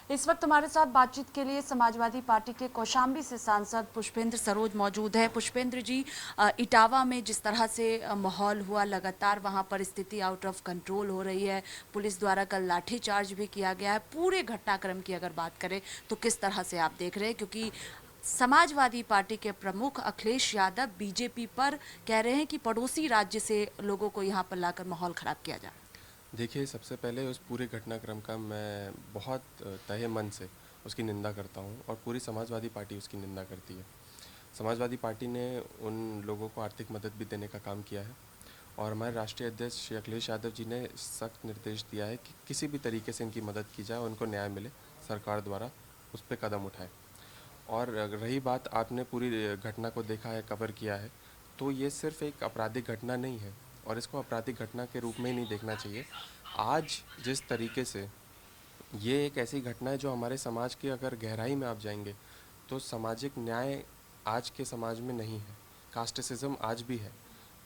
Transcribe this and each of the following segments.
इस वक्त हमारे साथ बातचीत के लिए समाजवादी पार्टी के कौशाम्बी से सांसद पुष्पेंद्र सरोज मौजूद है। पुष्पेंद्र जी, इटावा में जिस तरह से माहौल हुआ, लगातार वहां पर स्थिति आउट ऑफ कंट्रोल हो रही है। पुलिस द्वारा कल लाठीचार्ज भी किया गया है। पूरे घटनाक्रम की अगर बात करें तो किस तरह से आप देख रहे हैं, क्योंकि समाजवादी पार्टी के प्रमुख अखिलेश यादव बीजेपी पर कह रहे हैं कि पड़ोसी राज्य से लोगों को यहां पर लाकर माहौल खराब किया जा रहा है। देखिए, सबसे पहले उस पूरे घटनाक्रम का मैं बहुत तहे मन से उसकी निंदा करता हूँ और पूरी समाजवादी पार्टी उसकी निंदा करती है। समाजवादी पार्टी ने उन लोगों को आर्थिक मदद भी देने का काम किया है और हमारे राष्ट्रीय अध्यक्ष श्री अखिलेश यादव जी ने सख्त निर्देश दिया है कि किसी भी तरीके से इनकी मदद की जाए, उनको न्याय मिले, सरकार द्वारा उस पे कदम उठाए। और रही बात, आपने पूरी घटना को देखा है, कवर किया है, तो ये सिर्फ एक आपराधिक घटना नहीं है और इसको आपराधिक घटना के रूप में ही नहीं देखना चाहिए। आज जिस तरीके से ये एक ऐसी घटना है जो हमारे समाज की अगर गहराई में आप जाएंगे तो सामाजिक न्याय आज के समाज में नहीं है, कास्टिसिज्म आज भी है।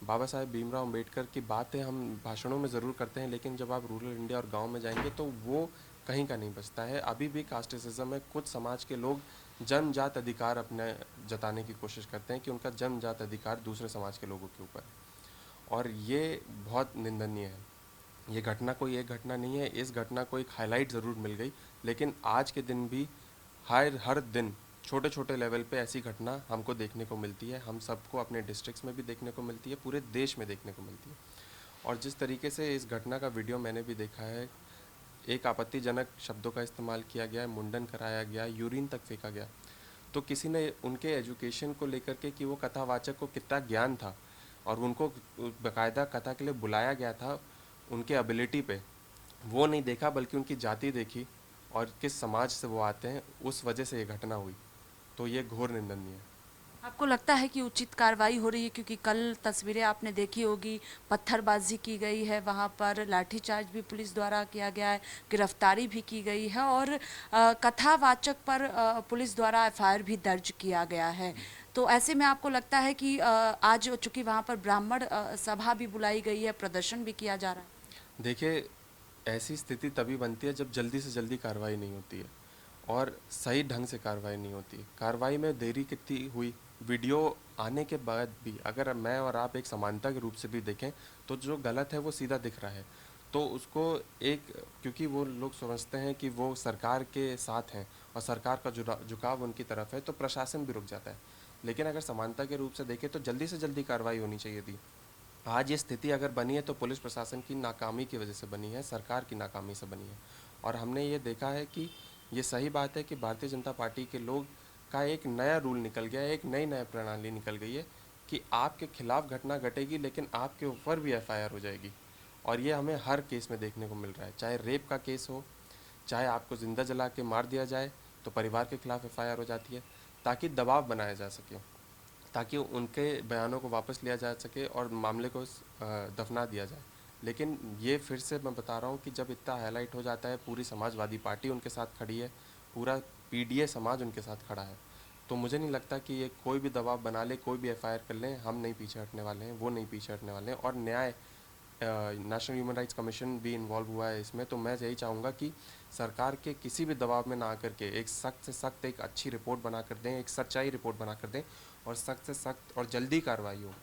बाबा साहेब भीमराव अम्बेडकर की बातें हम भाषणों में ज़रूर करते हैं, लेकिन जब आप रूरल इंडिया और गांव में जाएंगे तो वो कहीं का नहीं बचता है। अभी भी कास्टिसिज्म है। कुछ समाज के लोग जन्मजात अधिकार अपने जताने की कोशिश करते हैं कि उनका जन्मजात अधिकार दूसरे समाज के लोगों के ऊपर है और ये बहुत निंदनीय है। ये घटना कोई एक घटना नहीं है, इस घटना को एक हाईलाइट ज़रूर मिल गई, लेकिन आज के दिन भी हर हर दिन छोटे छोटे लेवल पे ऐसी घटना हमको देखने को मिलती है। हम सबको अपने डिस्ट्रिक्ट्स में भी देखने को मिलती है, पूरे देश में देखने को मिलती है। और जिस तरीके से इस घटना का वीडियो मैंने भी देखा है, एक आपत्तिजनक शब्दों का इस्तेमाल किया गया है, मुंडन कराया गया, यूरिन तक फेंका गया। तो किसी ने उनके एजुकेशन को लेकर के कि वो कथावाचक को कितना ज्ञान था और उनको बाकायदा कथा के लिए बुलाया गया था उनके एबिलिटी पे, वो नहीं देखा बल्कि उनकी जाति देखी और किस समाज से वो आते हैं, उस वजह से ये घटना हुई। तो ये घोर निंदनीय है। आपको लगता है कि उचित कार्रवाई हो रही है, क्योंकि कल तस्वीरें आपने देखी होगी, पत्थरबाजी की गई है, वहां पर लाठीचार्ज भी पुलिस द्वारा किया गया है, गिरफ्तारी भी की गई है और कथावाचक पर पुलिस द्वारा एफआईआर भी दर्ज किया गया है। तो ऐसे में आपको लगता है कि आज चूंकि वहां पर ब्राह्मण सभा भी बुलाई गई है, प्रदर्शन भी किया जा रहा है। देखिए, ऐसी स्थिति तभी बनती है जब जल्दी से जल्दी कार्रवाई नहीं होती है और सही ढंग से कार्रवाई नहीं होती है। कार्रवाई में देरी कितनी हुई, वीडियो आने के बाद भी अगर मैं और आप एक समानता के रूप से भी देखें तो जो गलत है वो सीधा दिख रहा है। तो उसको एक, क्योंकि वो लोग समझते हैं कि वो सरकार के साथ हैं और सरकार का झुकाव उनकी तरफ है, तो प्रशासन भी रुक जाता है। लेकिन अगर समानता के रूप से देखें तो जल्दी से जल्दी कार्रवाई होनी चाहिए थी। आज ये स्थिति अगर बनी है तो पुलिस प्रशासन की नाकामी की वजह से बनी है, सरकार की नाकामी से बनी है। और हमने ये देखा है कि ये सही बात है कि भारतीय जनता पार्टी के लोग का एक नया रूल निकल गया है, एक नई प्रणाली निकल गई है कि आपके खिलाफ घटना घटेगी लेकिन आपके ऊपर भी एफआईआर हो जाएगी। और ये हमें हर केस में देखने को मिल रहा है, चाहे रेप का केस हो, चाहे आपको ज़िंदा जला के मार दिया जाए तो परिवार के खिलाफ एफआईआर हो जाती है, ताकि दबाव बनाया जा सके, ताकि उनके बयानों को वापस लिया जा सके और मामले को दफना दिया जाए। लेकिन ये फिर से मैं बता रहा हूँ कि जब इतना हाईलाइट हो जाता है, पूरी समाजवादी पार्टी उनके साथ खड़ी है, पूरा पीडीए समाज उनके साथ खड़ा है, तो मुझे नहीं लगता कि ये कोई भी दबाव बना ले, कोई भी एफआईआर कर लें, हम नहीं पीछे हटने वाले हैं, वो नहीं पीछे हटने वाले हैं। और न्याय, नेशनल ह्यूमन राइट्स कमीशन भी इन्वॉल्व हुआ है इसमें, तो मैं यही चाहूँगा कि सरकार के किसी भी दबाव में ना आकर के एक सख्त से सख्त एक अच्छी रिपोर्ट बना कर दें, एक सच्चाई रिपोर्ट बना कर दें और सख्त से सख्त और जल्दी कार्रवाई हो।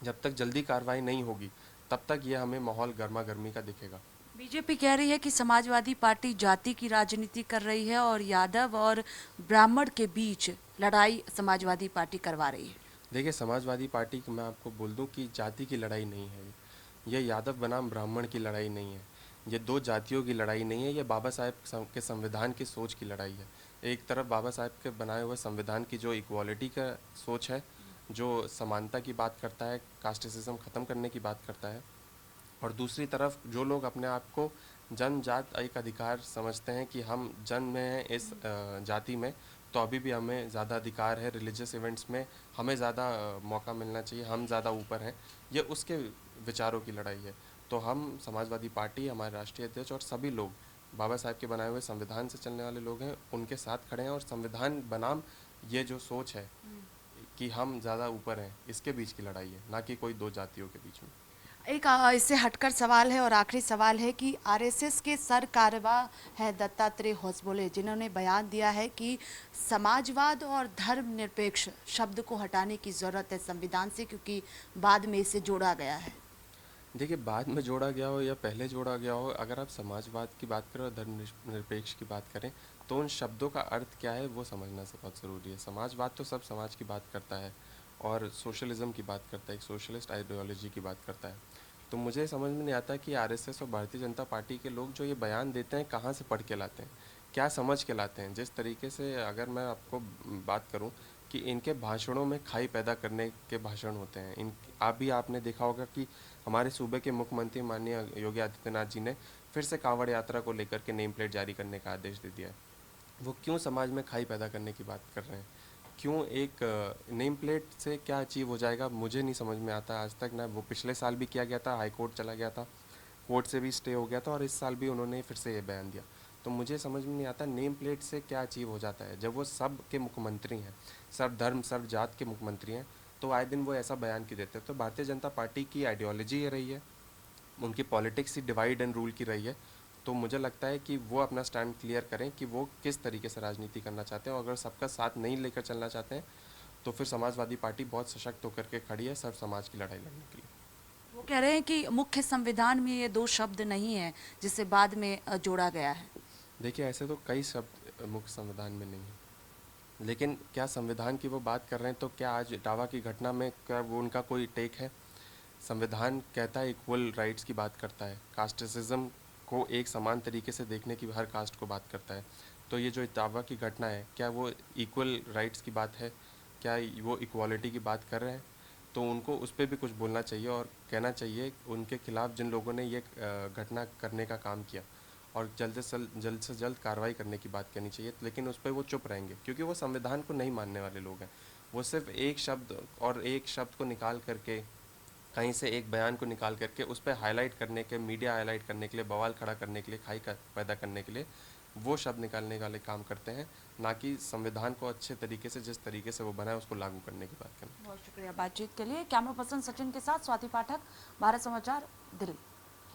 जब तक जल्दी कार्रवाई नहीं होगी तब तक ये हमें माहौल गर्मा गर्मी का दिखेगा। बीजेपी कह रही है कि समाजवादी पार्टी जाति की राजनीति कर रही है और यादव और ब्राह्मण के बीच लड़ाई समाजवादी पार्टी करवा रही है। देखिए, समाजवादी पार्टी की मैं आपको बोल दूं कि जाति की लड़ाई नहीं है ये यादव बनाम ब्राह्मण की लड़ाई नहीं है, ये दो जातियों की लड़ाई नहीं है, ये बाबा साहेब के संविधान की सोच की लड़ाई है। एक तरफ बाबा साहेब के बनाए हुए संविधान की जो इक्वालिटी का सोच है, जो समानता की बात करता है, कास्टिसिज्म ख़त्म करने की बात करता है, और दूसरी तरफ जो लोग अपने आप को जन्मजात एक अधिकार समझते हैं कि हम जन्म में हैं इस जाति में, तो अभी भी हमें ज़्यादा अधिकार है, रिलीजियस इवेंट्स में हमें ज़्यादा मौका मिलना चाहिए, हम ज़्यादा ऊपर हैं, ये उसके विचारों की लड़ाई है। तो हम समाजवादी पार्टी, हमारे राष्ट्रीय अध्यक्ष और सभी लोग बाबा साहब के बनाए हुए संविधान से चलने वाले लोग हैं, उनके साथ खड़े हैं और संविधान बनाम ये जो सोच है कि हम ज़्यादा ऊपर हैं, इसके बीच की लड़ाई है, ना कि कोई दो जातियों के बीच में। एक इससे हटकर सवाल है और आखिरी सवाल है कि आरएसएस के सरकार्यवा है दत्तात्रेय होसबोले, जिन्होंने बयान दिया है कि समाजवाद और धर्मनिरपेक्ष शब्द को हटाने की ज़रूरत है संविधान से, क्योंकि बाद में इसे जोड़ा गया है। देखिए, बाद में जोड़ा गया हो या पहले जोड़ा गया हो, अगर आप समाजवाद की बात करें और धर्मनिरपेक्ष की बात करें, तो उन शब्दों का अर्थ क्या है वो समझना से बहुत ज़रूरी है। समाजवाद तो सब समाज की बात करता है और सोशलिज्म की बात करता है, एक सोशलिस्ट आइडियोलॉजी की बात करता है। तो मुझे समझ में नहीं आता कि आरएसएस और भारतीय जनता पार्टी के लोग जो ये बयान देते हैं कहाँ से पढ़ के लाते हैं, क्या समझ के लाते हैं। जिस तरीके से अगर मैं आपको बात करूं कि इनके भाषणों में खाई पैदा करने के भाषण होते हैं। इन आपने देखा होगा कि हमारे सूबे के मुख्यमंत्री माननीय योगी आदित्यनाथ जी ने फिर से कांवड़ यात्रा को लेकर के नेम प्लेट जारी करने का आदेश दे दिया है। वो क्यों समाज में खाई पैदा करने की बात कर रहे हैं? क्यों एक नेम प्लेट से क्या अचीव हो जाएगा, मुझे नहीं समझ में आता आज तक ना। वो पिछले साल भी किया गया था, हाई कोर्ट चला गया था, कोर्ट से भी स्टे हो गया था और इस साल भी उन्होंने फिर से ये बयान दिया। तो मुझे समझ में नहीं आता नेम प्लेट से क्या अचीव हो जाता है। जब वो सब के मुख्यमंत्री हैं, सब धर्म सब जात के मुख्यमंत्री हैं, तो आए दिन वो ऐसा बयान क्यों देते हैं? तो भारतीय जनता पार्टी की आइडियोलॉजी ये रही है, उनकी politics he divide and rule की रही है। तो मुझे लगता है कि वो अपना स्टैंड क्लियर करें कि वो किस तरीके से राजनीति करना चाहते हैं, और अगर सबका साथ नहीं लेकर चलना चाहते हैं तो फिर समाजवादी पार्टी बहुत सशक्त होकर के खड़ी है सब समाज की लड़ाई लड़ने के लिए। वो कह रहे हैं कि मुख्य संविधान में ये दो शब्द नहीं है जिसे बाद में जोड़ा गया है। देखिए, ऐसे तो कई शब्द मुख्य संविधान में नहीं है, लेकिन क्या संविधान की वो बात कर रहे हैं? तो क्या आज इटावा की घटना में क्या वो उनका कोई टेक है? संविधान कहता है इक्वल राइट्स की बात करता है, कास्टिसिज्म को एक समान तरीके से देखने की हर कास्ट को बात करता है। तो ये जो इटावा की घटना है, क्या वो इक्वल राइट्स की बात है? क्या वो इक्वालिटी की बात कर रहे हैं? तो उनको उस पर भी कुछ बोलना चाहिए और कहना चाहिए उनके खिलाफ जिन लोगों ने ये घटना करने का काम किया, और जल्द से जल्द कार्रवाई करने की बात करनी चाहिए। लेकिन उस पर वो चुप रहेंगे क्योंकि वो संविधान को नहीं मानने वाले लोग हैं। वो सिर्फ एक शब्द और एक शब्द को निकाल करके, कहीं से एक बयान को निकाल करके उस पर हाईलाइट करने के, मीडिया हाईलाइट करने के लिए, बवाल खड़ा करने के लिए, पैदा करने के लिए वो शब्द निकालने वाले काम करते हैं, ना कि संविधान को अच्छे तरीके से जिस तरीके से वो बना है उसको लागू करने की बात करना। बहुत शुक्रिया बातचीत के लिए। कैमरा पर्सन सचिन के साथ स्वाति पाठक, भारत समाचार, दिल्ली।